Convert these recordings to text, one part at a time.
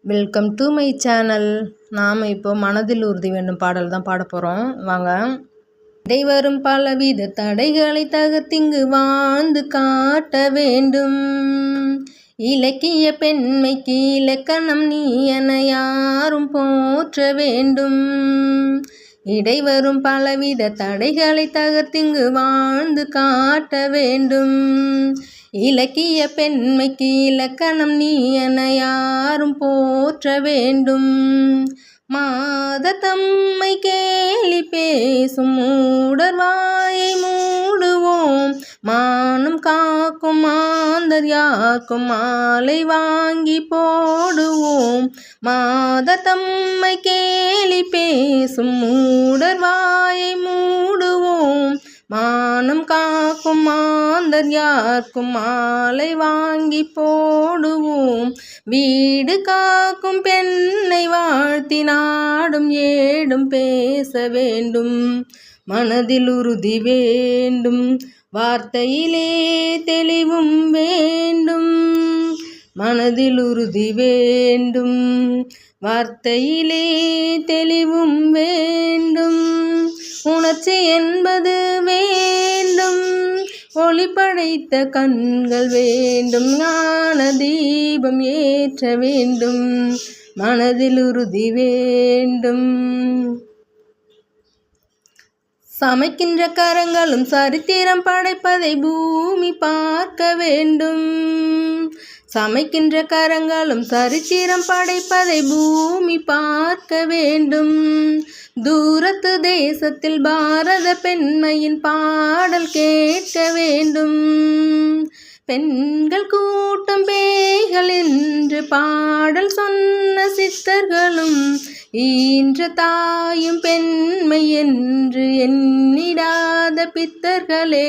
Welcome to my channel. நாம் இப்போ மனதில் உறுதி வேண்டும் பாடல் தான் பாட போகிறோம். வாங்க. இடைவரும் பலவித தடைகளை தகர்த்திங்கு வாழ்ந்து காட்ட வேண்டும். இலக்கிய பெண்மைக்கு இலக்கணம் நீ என யாரும் போற்ற வேண்டும். இடைவரும் பலவித தடைகளை தகர்த்திங்கு வாழ்ந்து காட்ட வேண்டும். இலக்கிய பெண்மைக்கு இலக்கணம் நீ என யாரும் போற்ற வேண்டும். மாத தம்மை கேலி பேசும் மூடர் வாயை மூடுவோம். மானம் காக்கும் மாந்தர் யாருக்கும் மாலை வாங்கி போடுவோம். மாத தம்மை கேலி பேசும் மூடர் வாயை மூடுவோம். மானம் காக்கும் மாந்தர் யாருக்கும் மாலை வாங்கி போடுவோம். வீடு காக்கும் பெண்ணை வாழ்த்தி நாடும் ஏடும் பேச வேண்டும். மனதில் உறுதி வேண்டும், வார்த்தையிலே தெளிவும் வேண்டும். மனதில் உறுதி வேண்டும், வார்த்தையிலே தெளிவும் வேண்டும். உணர்ச்சி என்பது வேண்டும், ஒளி படைத்த கண்கள் வேண்டும். ஞான தீபம் ஏற்ற வேண்டும், மனதில் உறுதி வேண்டும். சமைக்கின்ற கரங்களும் சரித்திரம் படைப்பதை பூமி பார்க்க வேண்டும். சமைக்கின்ற கரங்களும் சரித்திரம் படைப்பதை பூமி பார்க்க வேண்டும். தூரத்து தேசத்தில் பாரத பெண்மையின் பாடல் கேட்க வேண்டும். பெண்கள் கூட்டம் பேய்கள் என்று பாடல் சொன்ன சித்தர்களும் ஈன்ற தாயும் பெண்மை என்று எண்ணிடாத பித்தர்களே.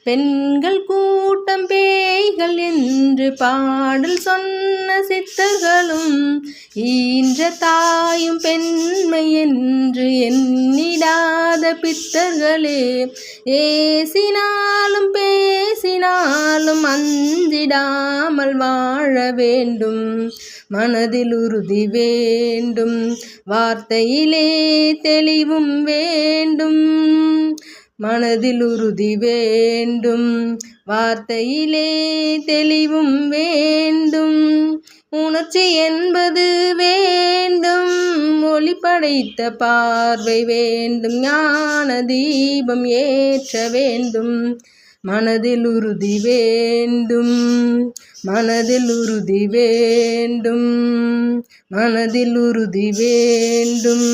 பெண்கள் கூட்டம் பேய்கள் என்று பாடல் சொன்ன சித்தர்களும் ஈன்ற தாயும் பெண்மை என்று எண்ணிடாத பித்தர்களே. ஏசினாலும் பேசினாலும் அஞ்சிடாமல் வாழ வேண்டும். மனதில் உறுதி வேண்டும், வார்த்தையிலே தெளிவும் வேண்டும். மனதில் உறுதி வேண்டும், வார்த்தையிலே தெளிவும் வேண்டும். உணர்ச்சி என்பது வேண்டும், ஒளி படைத்த பார்வை வேண்டும். ஞான தீபம் ஏற்ற வேண்டும். மனதில் உறுதி வேண்டும், மனதில் உறுதி வேண்டும். மனதில் உறுதி வேண்டும்.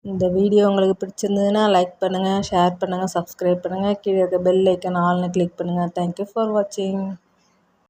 இந்த வீடியோ உங்களுக்கு பிடிச்சிருந்ததுன்னா லைக் பண்ணுங்கள், ஷேர் பண்ணுங்கள், சப்ஸ்கிரைப் பண்ணுங்கள். கீழே இருக்க பெல் ஐக்கான் ஆல்னு கிளிக் பண்ணுங்கள். தேங்க்யூ ஃபார் வாட்சிங்.